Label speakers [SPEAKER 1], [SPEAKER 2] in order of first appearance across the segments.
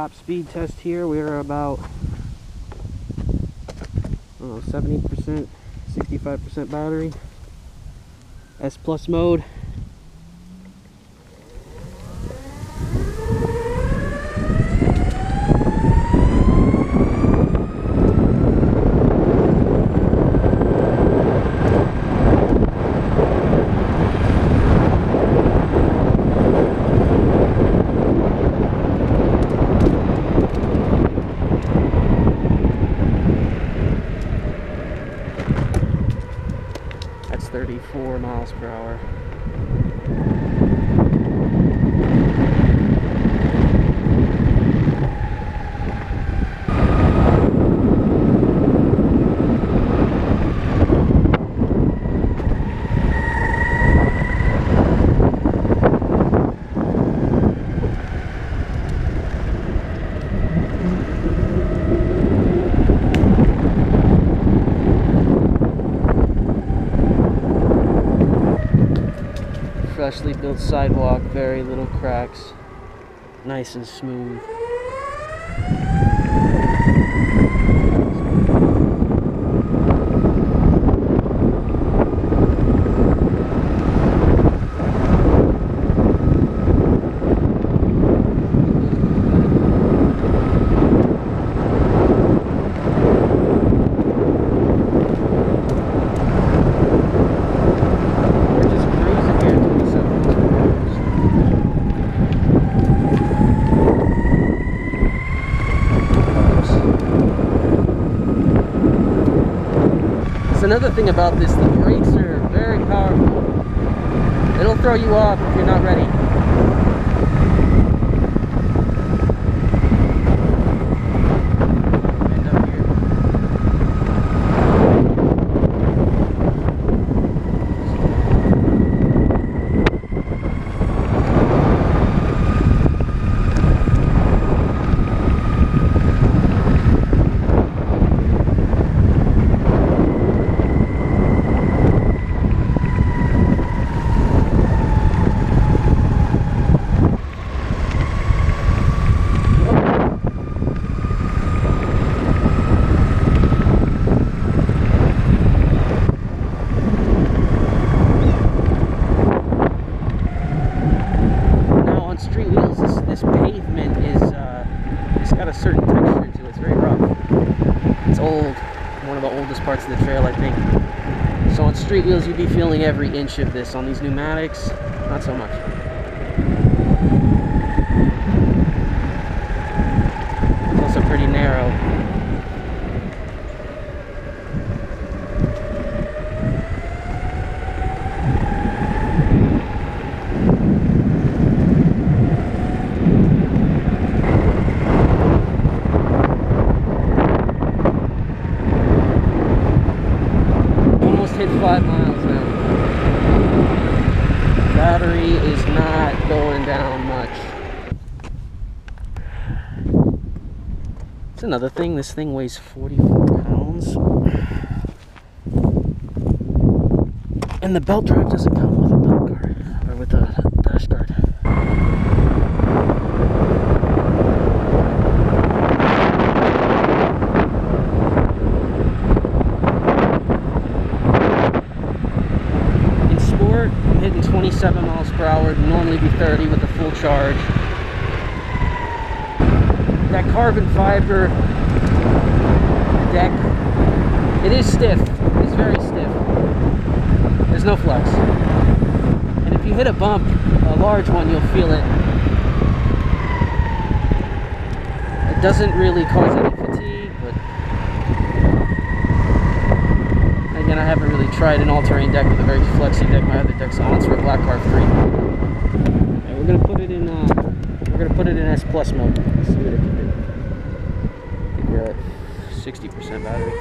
[SPEAKER 1] top speed test here. We're about, I don't know, 70%, 65% battery. S plus mode. That's 34 miles per hour. Freshly built sidewalk, very little cracks, nice and smooth. Another thing about this, the brakes are very powerful. It'll throw you off if you're not ready. This pavement is, it's got a certain texture to it. It's very rough. It's old, one of the oldest parts of the trail, I think. So on street wheels, you'd be feeling every inch of this. On these pneumatics, not so much. It's also pretty narrow. Hit 5 miles now. Battery is not going down much. It's another thing, this thing weighs 44 pounds. And the belt drive doesn't come with a belt guard, or with a dash guard. Hitting 27 miles per hour, normally be 30 with a full charge. That carbon fiber deck, it is stiff, it's very stiff. There's no flex. And if you hit a bump, a large one, you'll feel it. It doesn't really cause any fatigue, but again, I haven't really tried an all-terrain deck with a very flexy deck. My other deck's on for a Black Car 3. And we're gonna put it in S plus mode. Let's see what it can do. I think we're at 60% battery.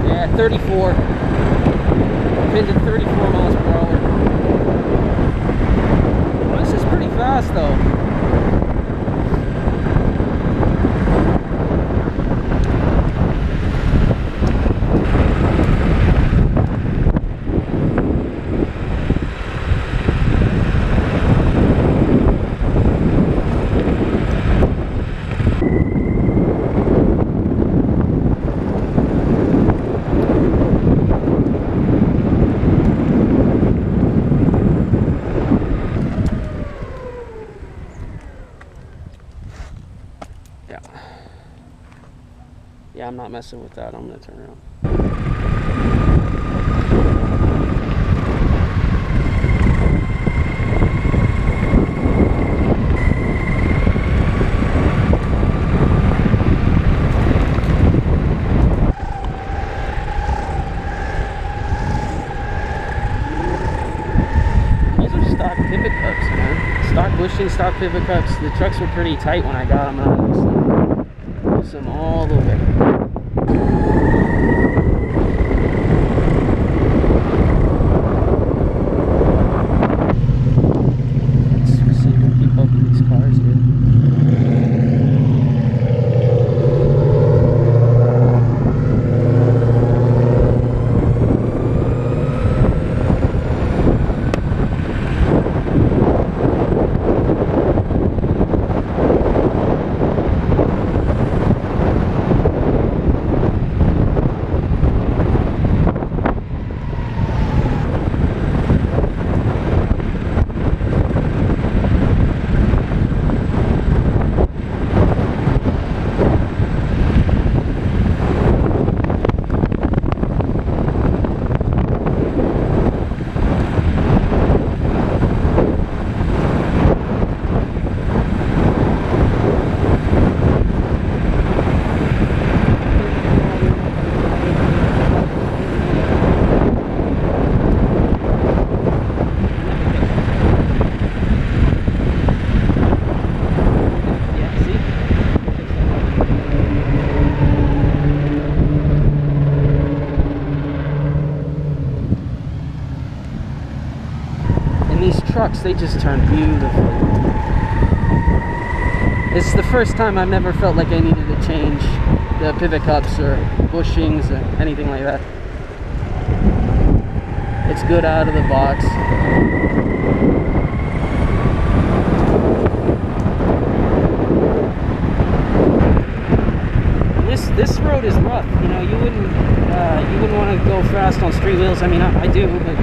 [SPEAKER 1] Yeah, 34. Pinned at 34 miles per hour. This is pretty fast though. I'm not messing with that. I'm gonna turn around. These are stock pivot cups, man. Stock bushing, stock pivot cups. The trucks were pretty tight when I got them, and I use them all the way. Let's see if we can keep up with these cars here. These trucks, they just turn beautiful. This is the first time I've never felt like I needed to change the pivot cups or bushings or anything like that. It's good out of the box. This road is rough. You know, you wouldn't want to go fast on street wheels. I mean, I do, but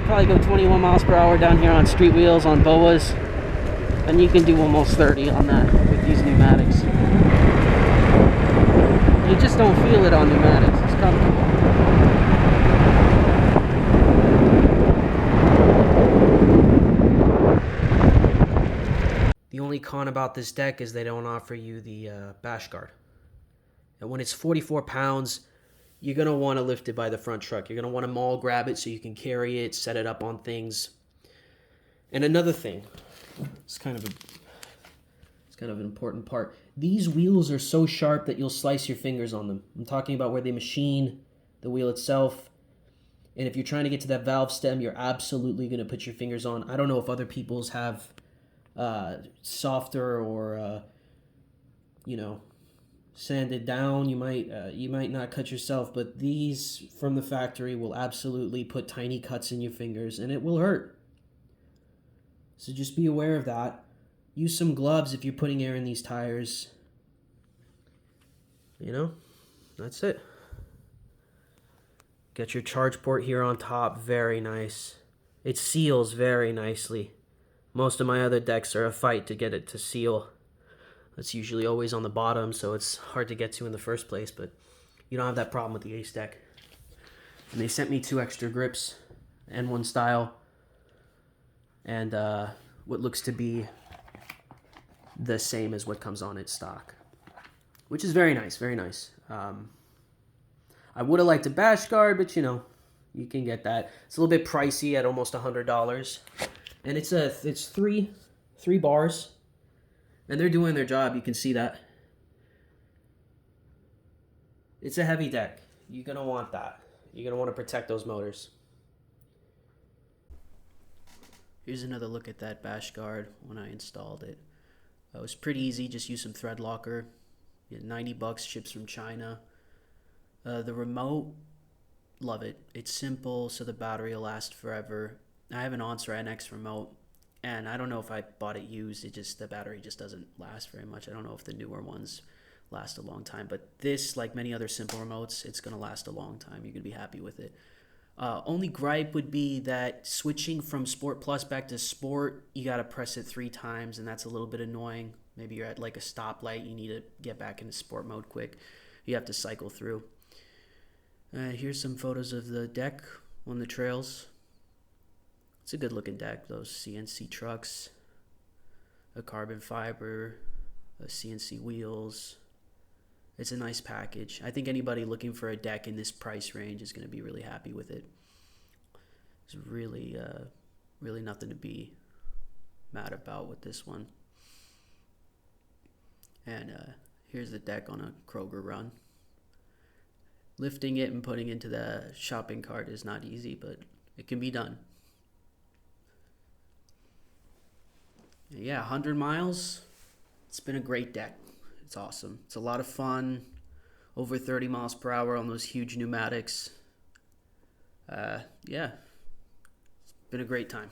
[SPEAKER 1] probably go 21 miles per hour down here on street wheels on boas, and you can do almost 30 on that with these pneumatics. You just don't feel it on pneumatics. It's comfortable. The only con about this deck is they don't offer you the bash guard, and when it's 44 pounds, you're going to want to lift it by the front truck. You're going to want to maul grab it so you can carry it, set it up on things. And another thing, it's kind of an important part. These wheels are so sharp that you'll slice your fingers on them. I'm talking about where they machine the wheel itself. And if you're trying to get to that valve stem, you're absolutely going to put your fingers on. I don't know if other people's have softer or, sanded down. You might not cut yourself, but these from the factory will absolutely put tiny cuts in your fingers, and it will hurt. So just be aware of that. Use some gloves if you're putting air in these tires. That's it. Get your charge port here on top, very nice. It seals very nicely. Most of my other decks are a fight to get it to seal. It's usually always on the bottom, so it's hard to get to in the first place, but you don't have that problem with the Acedeck. And they sent me 2 extra grips, N1 style, and what looks to be the same as what comes on its stock, which is very nice, very nice. I would have liked a bash guard, but you can get that. It's a little bit pricey at almost $100, and it's three bars. And they're doing their job, you can see that. It's a heavy deck. You're going to want that. You're going to want to protect those motors. Here's another look at that bash guard when I installed it. It was pretty easy, just use some thread locker. $90, ships from China. The remote, love it. It's simple, so the battery will last forever. I have an Oncer NX remote. And I don't know if I bought it used. The battery just doesn't last very much. I don't know if the newer ones last a long time. But this, like many other simple remotes, it's going to last a long time. You're going to be happy with it. Only gripe would be that switching from Sport Plus back to Sport, you got to press it 3 times, and that's a little bit annoying. maybe you're at like a stoplight, you need to get back into sport mode quick, you have to cycle through. Here's some photos of the deck on the trails. It's a good looking deck. Those CNC trucks, a carbon fiber, CNC wheels. It's a nice package. I think anybody looking for a deck in this price range is going to be really happy with it. There's really nothing to be mad about with this one. And here's the deck on a Kroger run. Lifting it and putting it into the shopping cart is not easy, but it can be done. Yeah, 100 miles. It's been a great deck. It's awesome. It's a lot of fun. Over 30 miles per hour on those huge pneumatics. Yeah, it's been a great time.